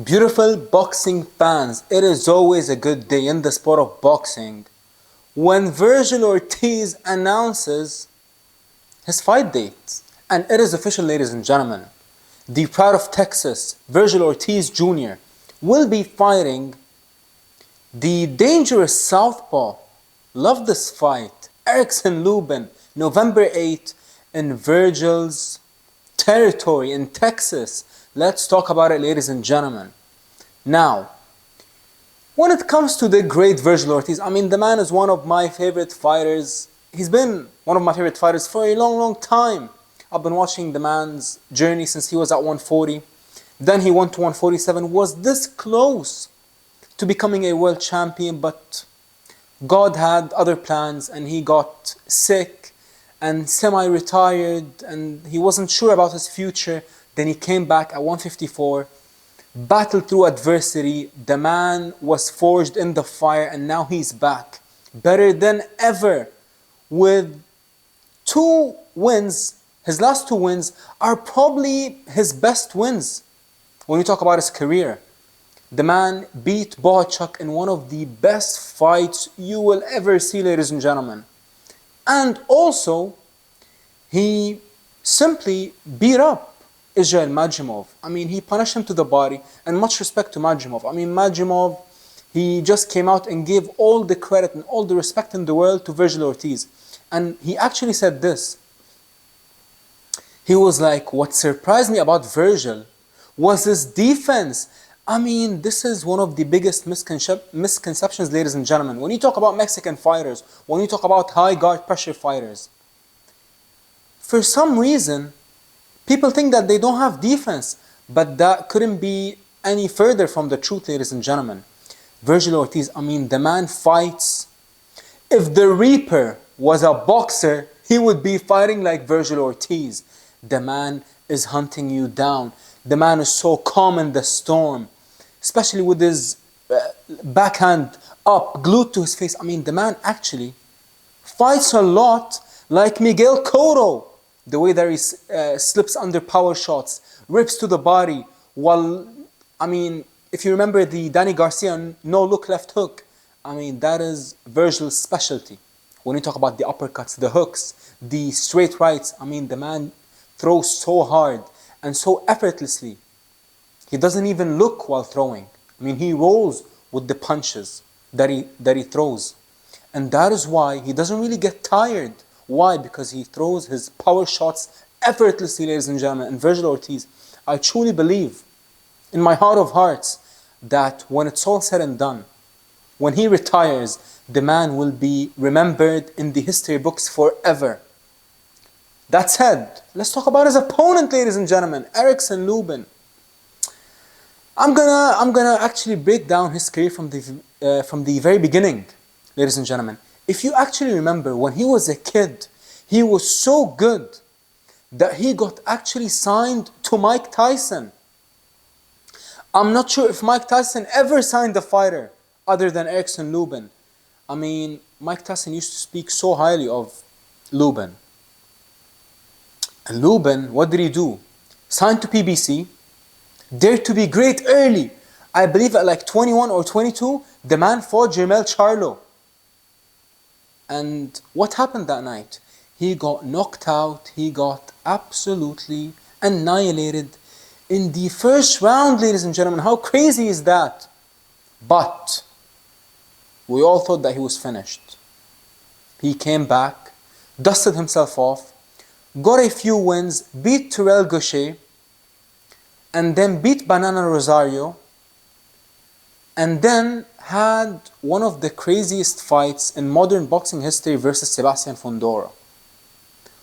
Beautiful boxing fans, it is always a good day in the sport of boxing when Vergil Ortiz announces his fight date. And it is official, ladies and gentlemen. The Pride of Texas, Vergil Ortiz Jr., will be fighting the dangerous southpaw. Love this fight. Erickson Lubin, November 8th in Vergil's territory in Texas. Let's talk about it, ladies and gentlemen. Now, when it comes to the great Vergil Ortiz, the man is one of my favorite fighters. He's been one of my favorite fighters for a long, long time. I've been watching the man's journey since he was at 140. Then he went to 147, was this close to becoming a world champion, but God had other plans and he got sick and semi-retired and he wasn't sure about his future. Then he came back at 154, battled through adversity. The man was forged in the fire and now he's back, better than ever, with 2 wins. His last 2 wins are probably his best wins when you talk about his career. The man beat Bohachuk in one of the best fights you will ever see, ladies and gentlemen. And also, he simply beat up Israel Madjimov. He punished him to the body, and much respect to Madjimov. Madjimov, he just came out and gave all the credit and all the respect in the world to Vergil Ortiz. And he actually said this. He was like, what surprised me about Vergil was his defense. This is one of the biggest misconceptions, ladies and gentlemen. When you talk about Mexican fighters, when you talk about high guard pressure fighters, for some reason, people think that they don't have defense, but that couldn't be any further from the truth, ladies and gentlemen. Vergil Ortiz, the man fights. If the Reaper was a boxer, he would be fighting like Vergil Ortiz. The man is hunting you down. The man is so calm in the storm, especially with his backhand up, glued to his face. The man actually fights a lot like Miguel Cotto. The way that he slips under power shots, rips to the body, while, if you remember the Danny Garcia no-look left hook, that is Vergil's specialty. When you talk about the uppercuts, the hooks, the straight rights, the man throws so hard and so effortlessly. He doesn't even look while throwing. He rolls with the punches that he throws. And that is why he doesn't really get tired. Why? Because he throws his power shots effortlessly, ladies and gentlemen. And Vergil Ortiz, I truly believe in my heart of hearts that when it's all said and done, when he retires, the man will be remembered in the history books forever. That said, let's talk about his opponent, ladies and gentlemen, Erickson Lubin. I'm gonna actually break down his career from the very beginning, ladies and gentlemen. If you actually remember, when he was a kid, he was so good that he got actually signed to Mike Tyson. I'm not sure if Mike Tyson ever signed a fighter other than Erickson Lubin. Mike Tyson used to speak so highly of Lubin. And Lubin, what did he do? Signed to PBC, dared to be great early. I believe at like 21 or 22, the man fought Jermell Charlo. And what happened that night? He got knocked out. He got absolutely annihilated in the first round, ladies and gentlemen. How crazy is that? But we all thought that he was finished. He came back, dusted himself off, got a few wins, beat Terrell Gaucher, and then beat Banana Rosario, and then had one of the craziest fights in modern boxing history versus Sebastian Fundora,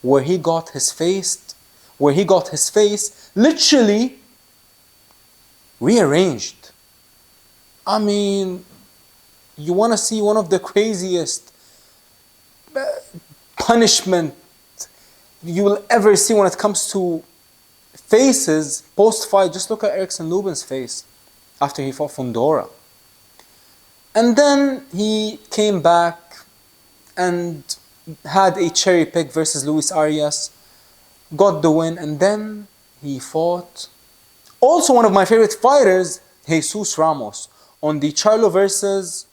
where he got his face literally rearranged. You want to see one of the craziest punishment you will ever see when it comes to faces post-fight. Just look at Erickson Lubin's face after he fought Fundora. And then he came back and had a cherry pick versus Luis Arias, got the win, and then he fought also one of my favorite fighters, Jesus Ramos on the Charlo versus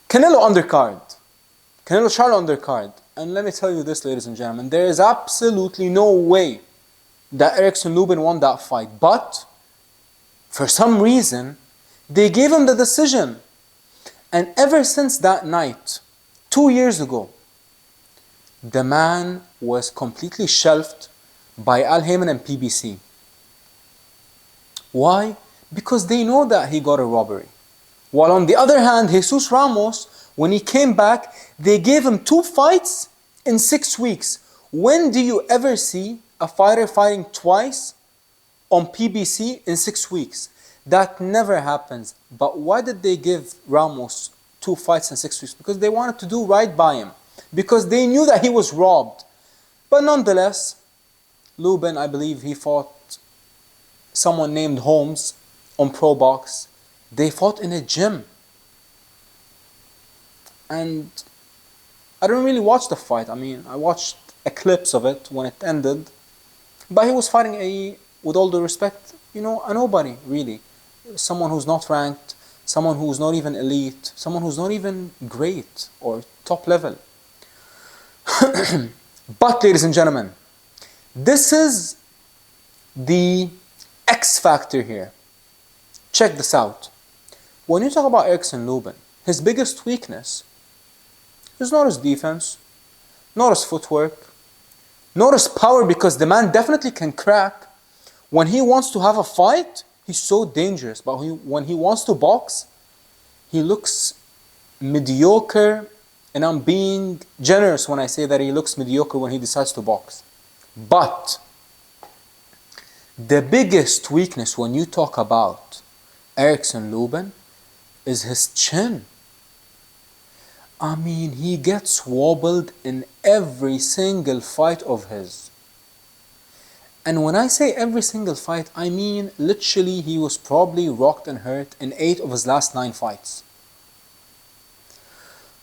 Canelo undercard. Canelo Charlo undercard. And let me tell you this, ladies and gentlemen, there is absolutely no way that Erickson Lubin won that fight. But for some reason, they gave him the decision. And ever since that night, 2 years ago, the man was completely shelved by Al Haymon and PBC. Why? Because they know that he got a robbery. While on the other hand, Jesus Ramos, when he came back, they gave him 2 fights in 6 weeks. When do you ever see a fighter fighting twice on PBC in 6 weeks? That never happens. But why did they give Ramos 2 fights in 6 weeks? Because they wanted to do right by him. Because they knew that he was robbed. But nonetheless, Lubin, I believe he fought someone named Holmes on Pro Box. They fought in a gym. And I don't really watch the fight. I mean, I watched a clips of it when it ended. But he was fighting with all due respect, a nobody, really. Someone who's not ranked, someone who's not even elite, someone who's not even great or top level. But, ladies and gentlemen, this is the X factor here. Check this out. When you talk about Erickson Lubin, his biggest weakness is not his defense, not his footwork, not his power, because the man definitely can crack. When he wants to have a fight, he's so dangerous. But when he wants to box, he looks mediocre. And I'm being generous when I say that he looks mediocre when he decides to box. But the biggest weakness when you talk about Erickson Lubin is his chin. I mean, he gets wobbled in every single fight of his. And when I say every single fight, I mean literally he was probably rocked and hurt in 8 of his last 9 fights.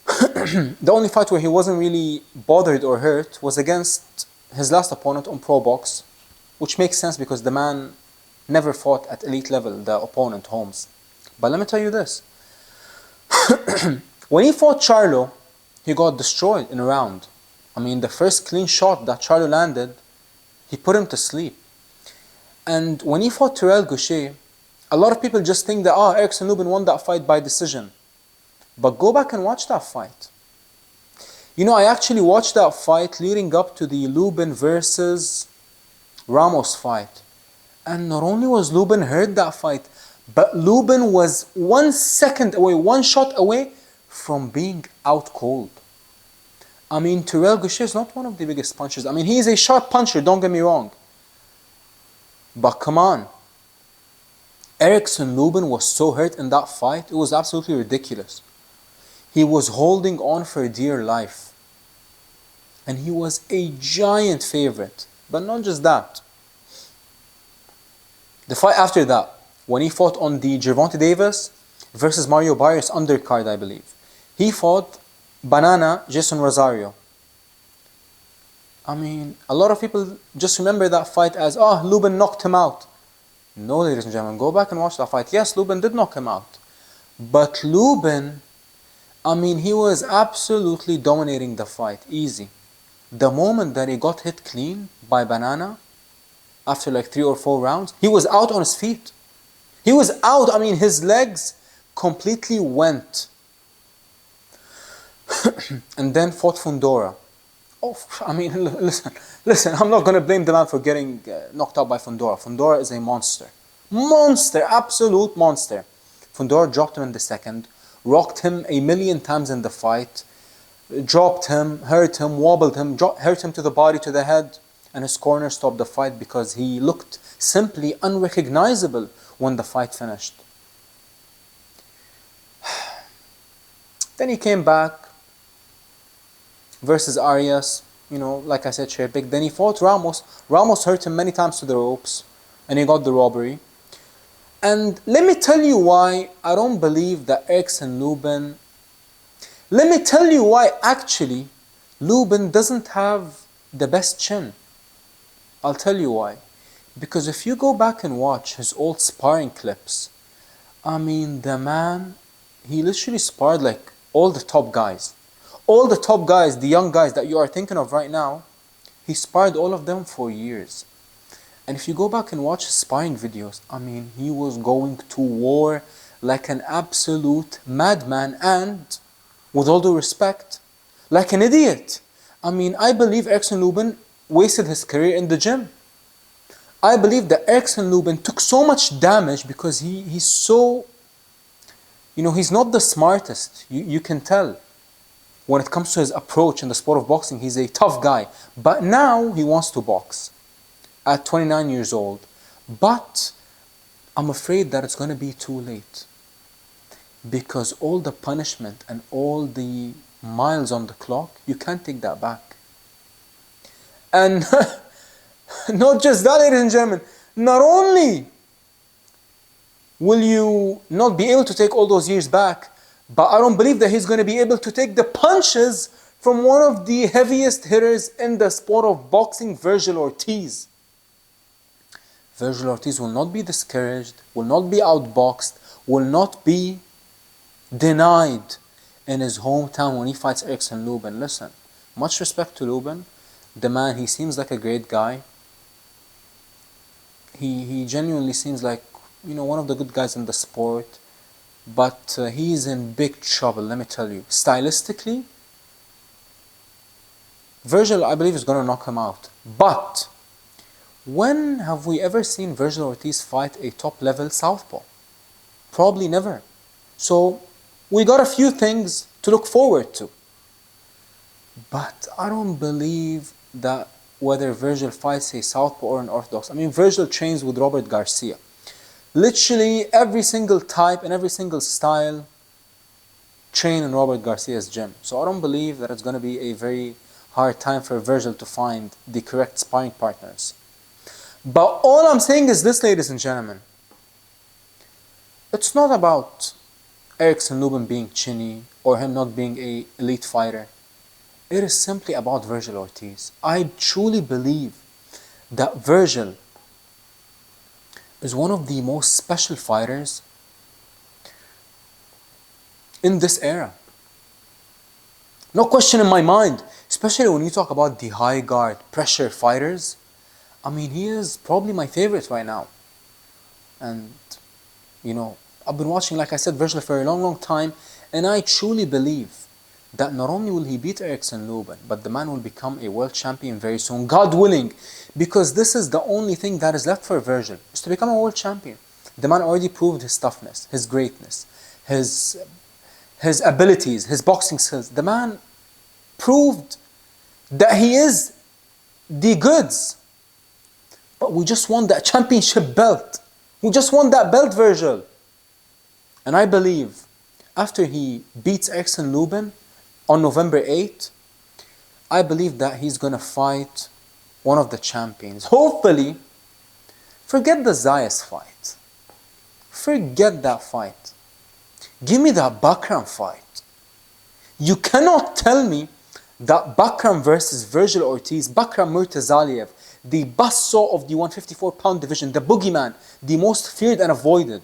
The only fight where he wasn't really bothered or hurt was against his last opponent on Pro Box, which makes sense because the man never fought at elite level, the opponent, Holmes. But let me tell you this. When he fought Charlo, he got destroyed in a round. I mean, the first clean shot that Charlo landed, he put him to sleep. And when he fought Tarek Alsabbagh, a lot of people just think that Erickson Lubin won that fight by decision. But go back and watch that fight. I actually watched that fight leading up to the Lubin versus Ramos fight. And not only was Lubin hurt that fight, but Lubin was 1 second away, 1 shot away from being out cold. I mean, Tarek Alsabbagh is not one of the biggest punchers. I mean, he is a sharp puncher, don't get me wrong. But come on. Erickson Lubin was so hurt in that fight, it was absolutely ridiculous. He was holding on for dear life. And he was a giant favorite. But not just that. The fight after that, when he fought on the Gervonta Davis versus Mario Barrios undercard, I believe. He fought Banana Jason Rosario. I mean, a lot of people just remember that fight as, Lubin knocked him out. No, ladies and gentlemen, go back and watch that fight. Yes, Lubin did knock him out. But Lubin, I mean, he was absolutely dominating the fight, easy. The moment that he got hit clean by Banana, after like 3 or 4 rounds, he was out on his feet. He was out, I mean, his legs completely went. And then fought Fundora. I mean, listen, I'm not going to blame the man for getting knocked out by Fundora. Fundora is a monster. Monster, absolute monster. Fundora dropped him in the second, rocked him 1,000,000 times in the fight, dropped him, hurt him, wobbled him, hurt him to the body, to the head, and his corner stopped the fight because he looked simply unrecognizable when the fight finished. Then he came back versus Arias, like I said, chair big. Then he fought Ramos. Ramos hurt him many times to the ropes, and he got the robbery. And let me tell you why I don't believe that Erickson Lubin... Let me tell you why actually Lubin doesn't have the best chin. I'll tell you why. Because if you go back and watch his old sparring clips, I mean, the man, he literally sparred like all the top guys. All the top guys, the young guys that you are thinking of right now, he sparred all of them for years. And if you go back and watch his sparring videos, I mean, he was going to war like an absolute madman and, with all due respect, like an idiot. I mean, I believe Erickson Lubin wasted his career in the gym. I believe that Erickson Lubin took so much damage because he's so, he's not the smartest. You can tell. When it comes to his approach in the sport of boxing, he's a tough guy. But now he wants to box at 29 years old. But I'm afraid that it's going to be too late. Because all the punishment and all the miles on the clock, you can't take that back. And not just that, ladies and gentlemen, not only will you not be able to take all those years back, but I don't believe that he's going to be able to take the punches from one of the heaviest hitters in the sport of boxing, Vergil Ortiz. Vergil Ortiz will not be discouraged, will not be outboxed, will not be denied in his hometown when he fights Erickson Lubin. Listen, much respect to Lubin. The man, he seems like a great guy. He genuinely seems like, one of the good guys in the sport. But he's in big trouble, let me tell you. Stylistically, Vergil, I believe, is going to knock him out. But when have we ever seen Vergil Ortiz fight a top-level southpaw? Probably never. So we got a few things to look forward to. But I don't believe that whether Vergil fights a southpaw or an orthodox. I mean, Vergil trains with Robert Garcia. Literally every single type and every single style train in Robert Garcia's gym. So I don't believe that it's going to be a very hard time for Vergil to find the correct sparring partners. But all I'm saying is this, ladies and gentlemen. It's not about Erickson Lubin being chinny or him not being an elite fighter. It is simply about Vergil Ortiz. I truly believe that Vergil is one of the most special fighters in this era. No question in my mind, especially when you talk about the high guard pressure fighters. I mean, he is probably my favorite right now. And, I've been watching, like I said, Vergil for a long, long time, and I truly believe that not only will he beat Erickson Lubin, but the man will become a world champion very soon, God willing, because this is the only thing that is left for Vergil, is to become a world champion. The man already proved his toughness, his greatness, his abilities, his boxing skills. The man proved that he is the goods. But we just want that championship belt. We just want that belt, Vergil. And I believe after he beats Erickson Lubin on November 8th, I believe that he's going to fight one of the champions. Hopefully, forget the Zayas fight. Forget that fight. Give me that Bakram fight. You cannot tell me that Bakram versus Vergil Ortiz, Bakram Murtazaliev, the buzzsaw of the 154-pound division, the boogeyman, the most feared and avoided.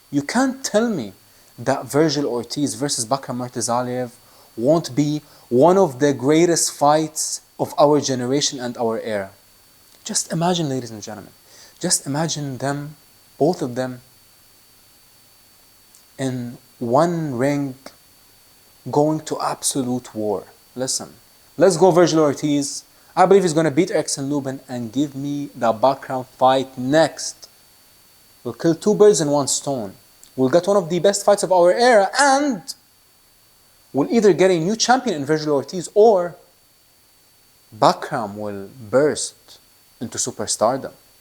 You can't tell me that Vergil Ortiz versus Bakram Murtazaliev won't be one of the greatest fights of our generation and our era. Just imagine, ladies and gentlemen, just imagine them, both of them, in one ring going to absolute war. Listen, let's go Vergil Ortiz. I believe he's going to beat Erickson Lubin and give me the Bakram fight next. We'll kill two birds in one stone. We'll get one of the best fights of our era, and we'll either get a new champion in Vergil Ortiz or Bakram will burst into superstardom.